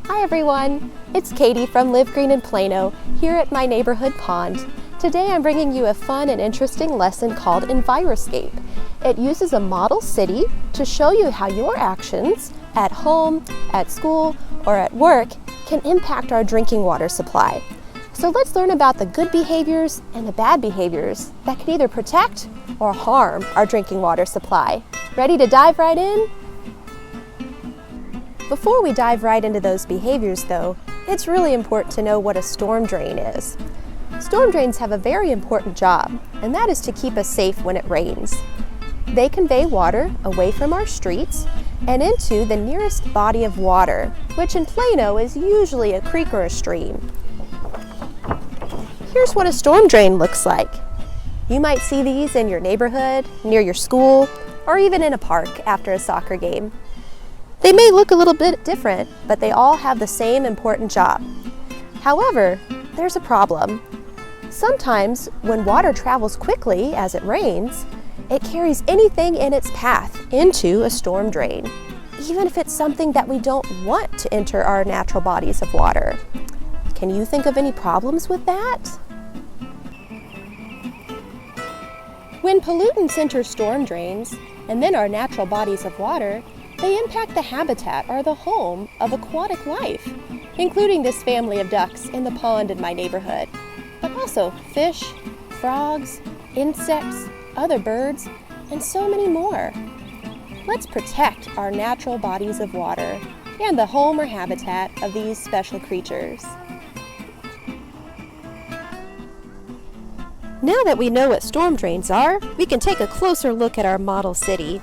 Hi everyone, it's Katie from Live Green in Plano here at my neighborhood pond. Today I'm bringing you a fun and interesting lesson called EnviroScape. It uses a model city to show you how your actions at home, at school, or at work can impact our drinking water supply. So let's learn about the good behaviors and the bad behaviors that can either protect or harm our drinking water supply. Ready to dive right in? Before we dive right into those behaviors though, it's really important to know what a storm drain is. Storm drains have a very important job, and that is to keep us safe when it rains. They convey water away from our streets and into the nearest body of water, which in Plano is usually a creek or a stream. Here's what a storm drain looks like. You might see these in your neighborhood, near your school, or even in a park after a soccer game. They may look a little bit different, but they all have the same important job. However, there's a problem. Sometimes when water travels quickly as it rains, it carries anything in its path into a storm drain, even if it's something that we don't want to enter our natural bodies of water. Can you think of any problems with that? When pollutants enter storm drains and then our natural bodies of water, they impact the habitat or the home of aquatic life, including this family of ducks in the pond in my neighborhood, but also fish, frogs, insects, other birds, and so many more. Let's protect our natural bodies of water and the home or habitat of these special creatures. Now that we know what storm drains are, we can take a closer look at our model city.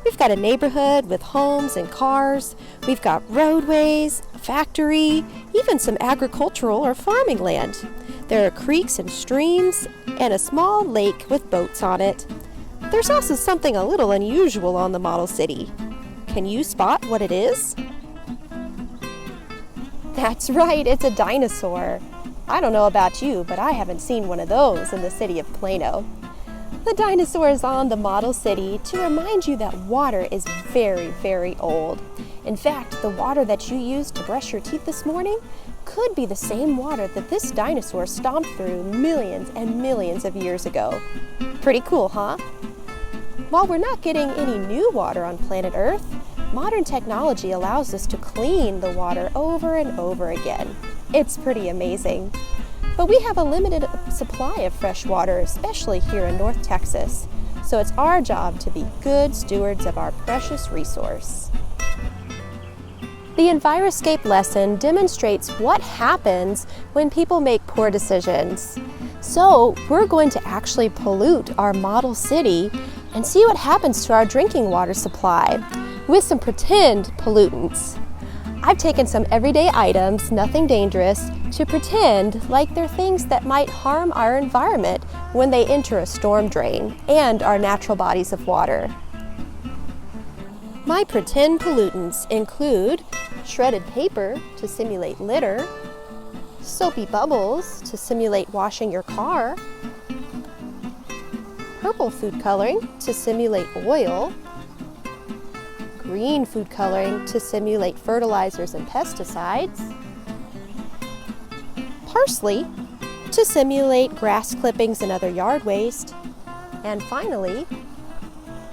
We've got a neighborhood with homes and cars. We've got roadways, a factory, even some agricultural or farming land. There are creeks and streams, and a small lake with boats on it. There's also something a little unusual on the model city. Can you spot what it is? That's right, it's a dinosaur. I don't know about you, but I haven't seen one of those in the city of Plano. The dinosaur is on the model city to remind you that water is very, very old. In fact, the water that you used to brush your teeth this morning could be the same water that this dinosaur stomped through millions and millions of years ago. Pretty cool, huh? While we're not getting any new water on planet Earth, modern technology allows us to clean the water over and over again. It's pretty amazing. But we have a limited supply of fresh water, especially here in North Texas. So it's our job to be good stewards of our precious resource. The EnviroScape lesson demonstrates what happens when people make poor decisions. So we're going to actually pollute our model city and see what happens to our drinking water supply with some pretend pollutants. I've taken some everyday items, nothing dangerous, to pretend like they're things that might harm our environment when they enter a storm drain and our natural bodies of water. My pretend pollutants include shredded paper to simulate litter, soapy bubbles to simulate washing your car, purple food coloring to simulate oil, green food coloring to simulate fertilizers and pesticides, parsley to simulate grass clippings and other yard waste, and finally,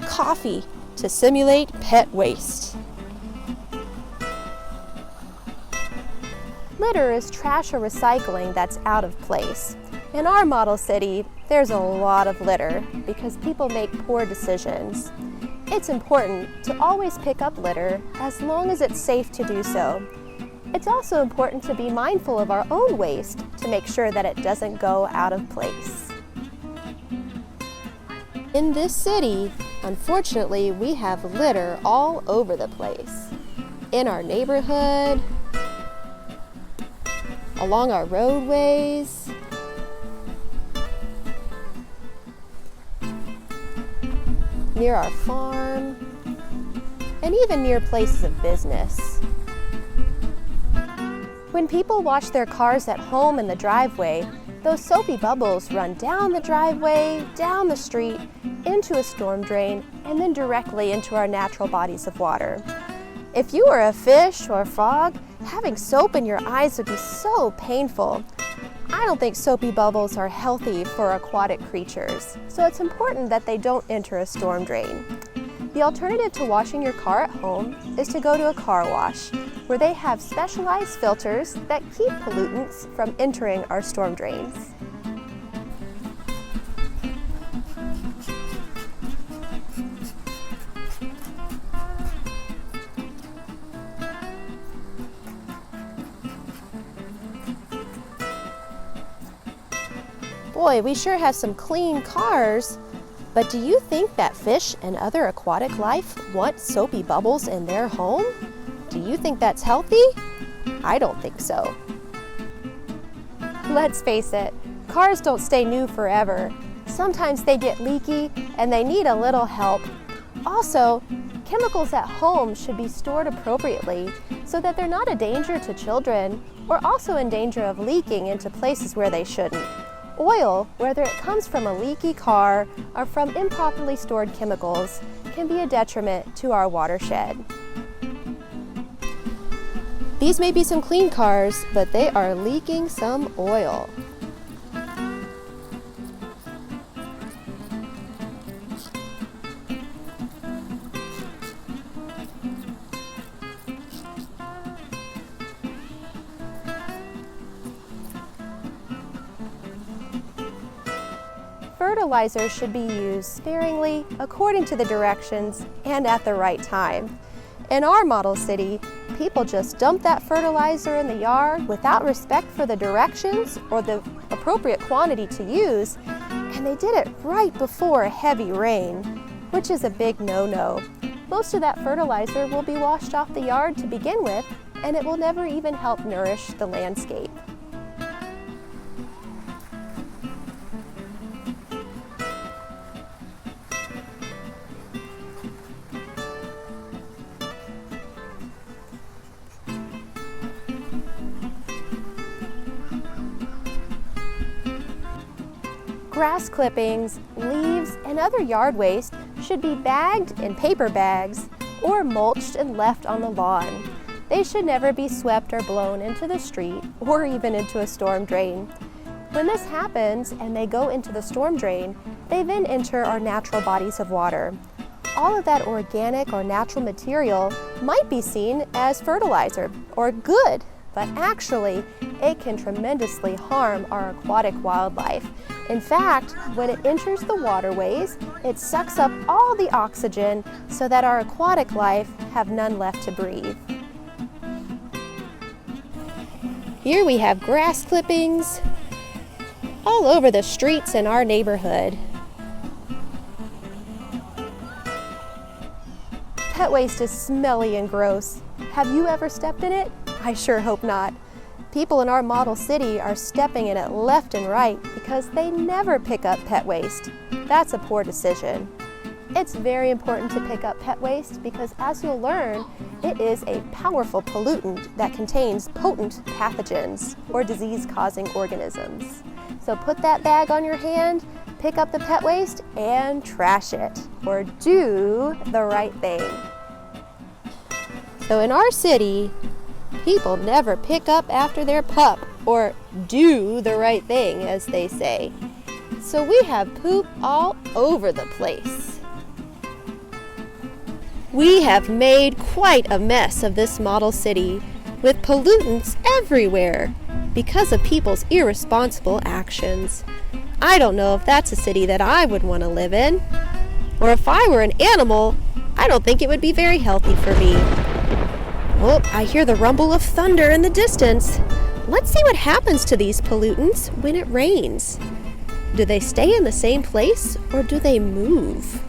coffee to simulate pet waste. Litter is trash or recycling that's out of place. In our model city, there's a lot of litter because people make poor decisions. It's important to always pick up litter as long as it's safe to do so. It's also important to be mindful of our own waste to make sure that it doesn't go out of place. In this city, unfortunately, we have litter all over the place. In our neighborhood, along our roadways, near our farm, and even near places of business. When people wash their cars at home in the driveway, those soapy bubbles run down the driveway, down the street, into a storm drain, and then directly into our natural bodies of water. If you are a fish or a frog, Having soap in your eyes would be so painful. I don't think soapy bubbles are healthy for aquatic creatures, so it's important that they don't enter a storm drain. The alternative to washing your car at home is to go to a car wash, where they have specialized filters that keep pollutants from entering our storm drains. Boy, we sure have some clean cars, but do you think that fish and other aquatic life want soapy bubbles in their home? Do you think that's healthy? I don't think so. Let's face it, cars don't stay new forever. Sometimes they get leaky and they need a little help. Also, chemicals at home should be stored appropriately so that they're not a danger to children or also in danger of leaking into places where they shouldn't. Oil, whether it comes from a leaky car or from improperly stored chemicals, can be a detriment to our watershed. These may be some clean cars, but they are leaking some oil. Fertilizer should be used sparingly, according to the directions, and at the right time. In our model city, people just dump that fertilizer in the yard without respect for the directions or the appropriate quantity to use, and they did it right before a heavy rain, which is a big no-no. Most of that fertilizer will be washed off the yard to begin with, and it will never even help nourish the landscape. Grass clippings, leaves, and other yard waste should be bagged in paper bags or mulched and left on the lawn. They should never be swept or blown into the street or even into a storm drain. When this happens and they go into the storm drain, they then enter our natural bodies of water. All of that organic or natural material might be seen as fertilizer or good, but actually it can tremendously harm our aquatic wildlife. In fact, when it enters the waterways, it sucks up all the oxygen so that our aquatic life have none left to breathe. Here we have grass clippings all over the streets in our neighborhood. Pet waste is smelly and gross. Have you ever stepped in it? I sure hope not. People in our model city are stepping in it left and right because they never pick up pet waste. That's a poor decision. It's very important to pick up pet waste because, as you'll learn, it is a powerful pollutant that contains potent pathogens or disease-causing organisms. So put that bag on your hand, pick up the pet waste, and trash it, or do the right thing. So in our city, people never pick up after their pup, or do the right thing, as they say. So we have poop all over the place. We have made quite a mess of this model city, with pollutants everywhere because of people's irresponsible actions. I don't know if that's a city that I would want to live in, or if I were an animal, I don't think it would be very healthy for me. Oh, I hear the rumble of thunder in the distance. Let's see what happens to these pollutants when it rains. Do they stay in the same place or do they move?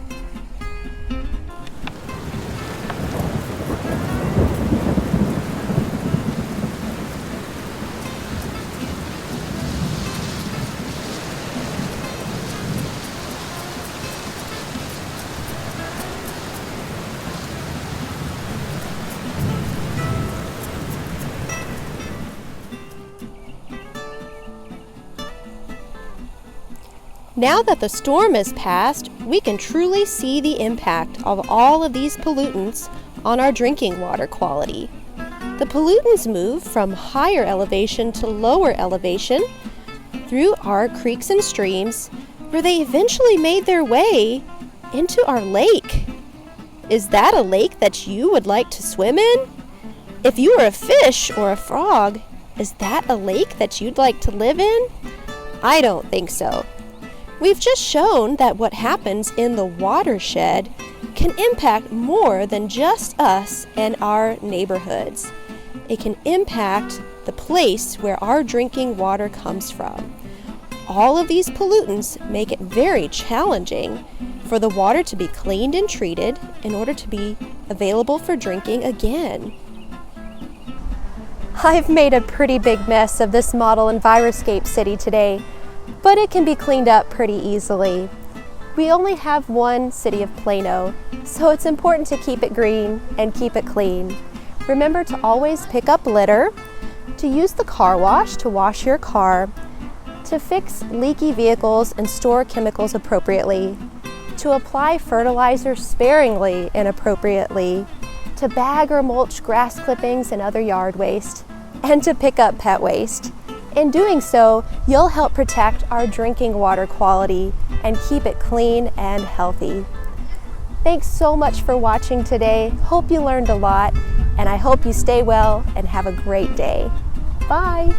Now that the storm is past, we can truly see the impact of all of these pollutants on our drinking water quality. The pollutants move from higher elevation to lower elevation through our creeks and streams, where they eventually made their way into our lake. Is that a lake that you would like to swim in? If you were a fish or a frog, is that a lake that you'd like to live in? I don't think so. We've just shown that what happens in the watershed can impact more than just us and our neighborhoods. It can impact the place where our drinking water comes from. All of these pollutants make it very challenging for the water to be cleaned and treated in order to be available for drinking again. I've made a pretty big mess of this model EnviroScape city today, but it can be cleaned up pretty easily. We only have one city of Plano, so it's important to keep it green and keep it clean. Remember to always pick up litter, to use the car wash to wash your car, to fix leaky vehicles and store chemicals appropriately, to apply fertilizer sparingly and appropriately, to bag or mulch grass clippings and other yard waste, and to pick up pet waste. In doing so, you'll help protect our drinking water quality and keep it clean and healthy. Thanks so much for watching today. Hope you learned a lot, and I hope you stay well and have a great day. Bye.